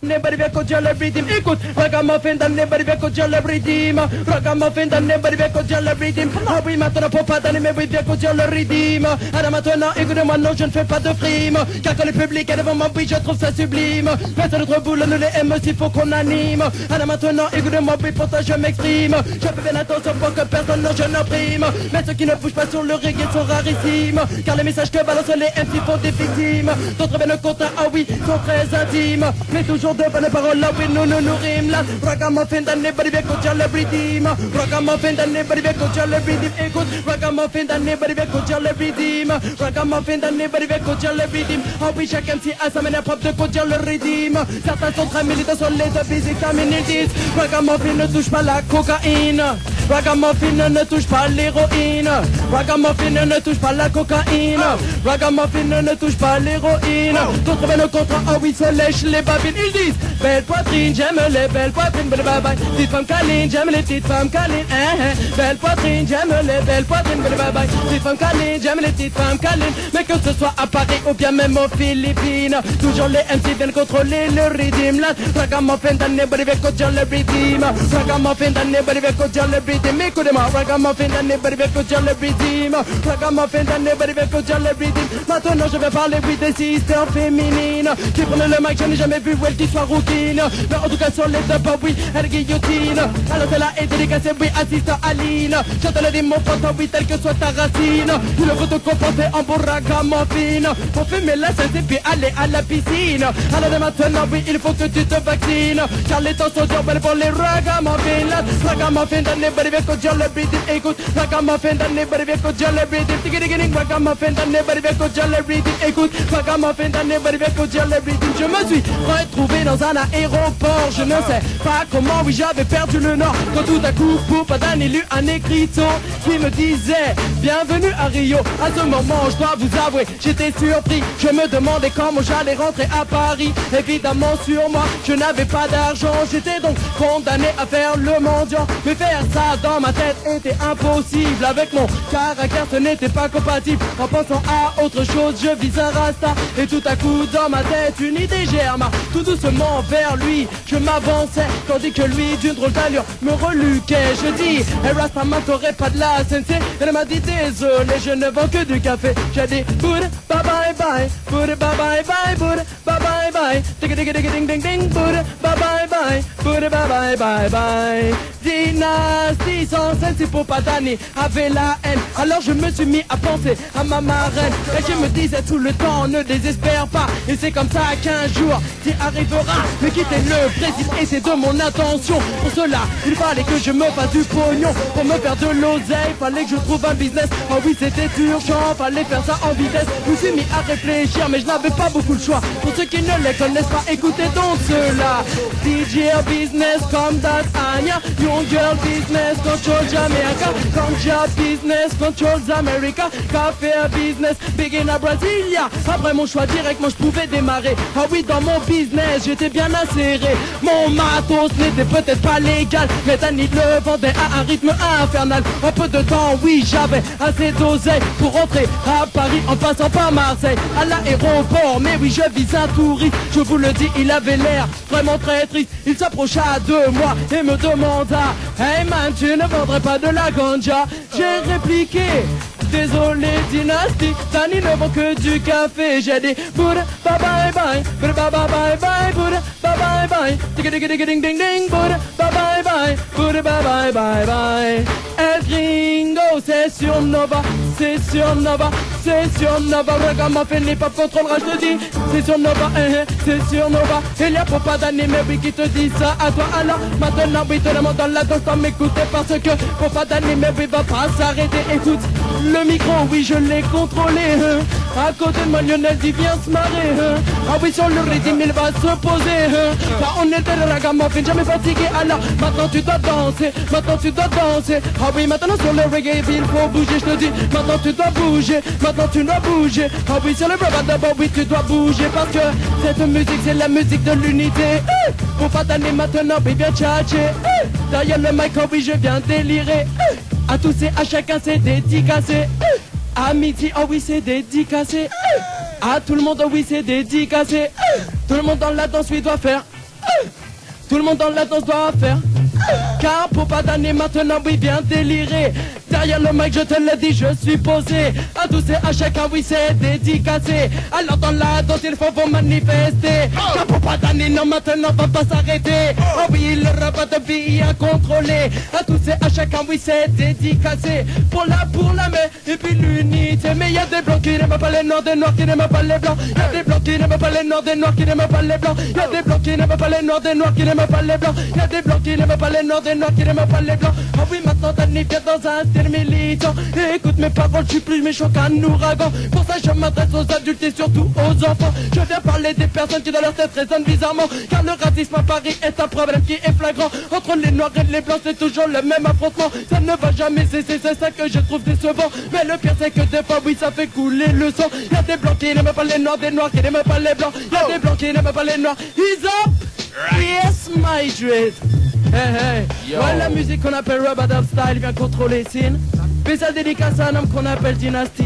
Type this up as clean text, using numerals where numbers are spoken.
Nobody will coach your rhythm. Écoute, ragamuffin dans nobody will coach your rhythm. Ragamuffin dans nobody will coach your rhythm. Ah oui, maintenant pour pas donner, mais oui, bien coach your rhythm. Alors maintenant, écoute-moi, non, je ne fais pas de frime. Car quand le public est devant moi, oui, je trouve ça sublime. Mais c'est notre boule, nous les aime, s'il faut qu'on anime. Alors maintenant, écoute-moi, oui, pour ça je m'exprime. Je fais bien attention pour que personne ne je n'opprime. Mais ceux qui ne bougent pas sur le reggae sont rarissimes. Car les messages que balancent les MC font des victimes. D'autres viennent contre, ah oui, sont très intimes. Mais toujours de bonnes paroles, là oui, nous rime là. Ragamuffin dans nobody will coach your rhythm. Ragamuffin dans nobody will coach your rhythm. Écoute, ragamuffin dans nobody will coach your rhythm. Ragamuffin dans nobody will coach your rhythm. Ah oui, chaque MC a sa manière propre de coacher le rhythm. Certains sont très militants sur les abus et comme ils disent. Ragamuffin ne touche pas la cocaïne. Ragamuffin ne touche pas l'héroïne. Ragamuffin ne touche pas la cocaïne. Ragamuffin ne touche pas l'héroïne. D'autres viennent contre, ah oui, se lèchent les babines. Ils disent, belle poitrine, j'aime les belles poitrines. Bye bye. Petites femmes câlines, j'aime les petites femmes câlines. Belle poitrine, j'aime les belles poitrines. Bye bye. Petites femmes câlines, j'aime les petites femmes câlines. Mais que ce soit à Paris ou bien même aux Philippines, toujours les MC viennent contrôler le rythme. Là, ragamuffin dans nobody will coach your rhythm. Ragamuffin dans nobody will coach your rhythm. Écoutez-moi, ragamuffin dans nobody will coach your rhythm. Ragamuffin dans nobody will coach your rhythm. Maintenant je vais parler oui des sisters féminines qui prennent le mic, je n'ai jamais vu où elles qui soient rouquines. Mais en tout cas sur les top, oui, elles guillotine. Alors celle-là est délicatée, oui, assiste à Aline. Je te le dis mon pote, oui, telle que soit ta racine. Il faut te comporter en bon ragamuffin pour fumer la scène et puis aller à la piscine. Alors de maintenant, oui, il faut que tu te vaccines, car les temps sont durs pour les ragamuffins. Ragamuffin dans nobody will coach your rhythm. Écoute, ragamuffin dans nobody will coach your rhythm. Tiggy-tiggy-ding, ragamuffin dans nobody will coach your rhythm. Écoute, ragamuffin dans nobody will coach your rhythm. Je me suis retrouvé dans un aéroport, je ne sais pas comment, oui, j'avais perdu le nord. Quand tout à coup, Poupadane élu un écriteau qui me disait bienvenue à Rio. À ce moment, je dois vous avouer, j'étais surpris. Je me demandais comment j'allais rentrer à Paris. Évidemment, sur moi, je n'avais pas d'argent. J'étais donc condamné à faire le mendiant. Mais faire ça dans ma tête était impossible. Avec mon caractère, ce n'était pas compatible. En pensant à autre chose, je vise un rasta. Et tout à coup, dans ma tête, une idée germa. Tout doucement vers lui, je m'avançais, tandis que lui, d'une drôle d'allure, me reluquait. Je dis, hey Rasta, man, t'aurais pas de la sensei. Elle m'a dit, désolé, je ne vends que du café. J'ai dit, boude, bye bye bye, boude, bye bye bye, boude, bye bye bye, ding ding ding ding ding ding, boude, bye bye bye, boude, bye bye bye bye. Dynastie sans sensei pour Poupadane avait la haine. Alors je me suis mis à penser à ma marraine. Et je me disais tout le temps, ne désespère pas. Et c'est comme ça qu'un jour, tu arriveras. Mais quitter le Brésil et c'est de mon intention. Pour cela, il fallait que je me fasse du pognon. Pour me faire de l'oseille, fallait que je trouve un business. Oh oui, c'était urgent, fallait faire ça en vitesse. Je me suis mis à réfléchir, mais je n'avais pas beaucoup de choix. Pour ceux qui ne les connaissent pas, écoutez donc cela. DJ business comme that Anya. Young girl business control Jamaica. Ganja business controls America. Café business begin à Brasilia. Après mon choix directement, je pouvais démarrer. Ah oui, dans mon business, j'étais bien inséré. Mon matos n'était peut-être pas légal, mais Danny le vendait à un rythme infernal. En peu de temps, oui, j'avais assez d'oseille pour rentrer à Paris en passant par Marseille. À l'aéroport, mais oui, je vise un touriste. Je vous le dis, il avait l'air vraiment très triste. Il s'approcha de moi et me demanda, hey man, tu ne vendrais pas de la ganja? J'ai répliqué, désolé dynastie, Danny ne vend que du café. J'ai dit Bouddha, bye bye bye, Bouddha, bye bye bye, Bouddha, bye bye bye, ding ding ding ding ding ding, Bouddha, bye bye bye, Bouddha, bye bye bye bye. El Gringo, c'est sur Nova, c'est sur Nova, c'est sur Nova. Ragamuffin, les pop contrôlera, je te dis, c'est sur Nova, c'est sur Nova. Il y a Poupadane, mais oui, qui te dit ça à toi. Alors maintenant, oui, te demande dans la danse, t'en m'écouter parce que Poupadane, mais oui, va pas s'arrêter. Écoute, le micro, oui, je l'ai contrôlé. À côté de moi, Lionel dit viens se marrer. Ah oui, sur le rythme, il va se poser. Car on était le ragamuffin, jamais fatigué. Alors maintenant tu dois danser, maintenant tu dois danser. Ah oui, maintenant sur le reggae, il faut bouger, je te dis. Maintenant tu dois bouger, maintenant tu dois bouger. Ah oui, sur le bravado, oui, tu dois bouger. Parce que cette musique, c'est la musique de l'unité. Poupadane maintenant, oui, viens tchatcher. Derrière le mic, oh oui, je viens délirer. À tous et à chacun, c'est dédicacé. À midi, oh oui, c'est dédicacé. À tout le monde, oh oui, c'est dédicacé. Tout le monde dans la danse, oui, doit faire. Tout le monde dans la danse doit faire. Car pour pas d'année maintenant, oui, bien délirer. Derrière le mic, je te le dis, je suis posé. À tous et à chacun, oui, c'est dédicacé. Alors dans la danse, il faut manifester. Car pour pas d'année, non, maintenant, va pas s'arrêter. Oh oui, le rabat de vie à contrôler. À tous et à chacun, oui, c'est dédicacé. Pour la main, et puis l'unité. Mais y a des blancs qui n'aiment pas les noirs, des noirs qui n'aiment pas les blancs. Y a des blancs qui n'aiment pas les noirs, des noirs qui n'aiment pas les blancs. Y a des blancs qui n'aiment pas les noirs, des noirs qui n'aiment pas les blancs. Y a des blancs qui n'aiment pas les noirs, des noirs qui n'aiment pas les blancs. Ah oui, maintenant Danny vient dans un style militant. Et écoute mes paroles, je suis plus méchant qu'un ouragan. Pour ça je m'adresse aux adultes et surtout aux enfants. Je viens parler des personnes qui dans leur tête résonnent bizarrement. Car le racisme à Paris est un problème qui est flagrant. Entre les noirs et les blancs c'est toujours le même affrontement. Ça ne va jamais cesser, c'est ça que je trouve décevant. Mais le pire c'est que des fois oui ça fait couler le sang. Y'a des blancs qui n'aiment pas les noirs, des noirs qui n'aiment pas les blancs. Y'a des blancs qui n'aiment pas les noirs. He's up! Yes my dread. Hey hey. Ouais, la musique qu'on appelle Rubber Dub Style vient contrôler Sin. Spécial dédicace à un homme qu'on appelle Dynasty.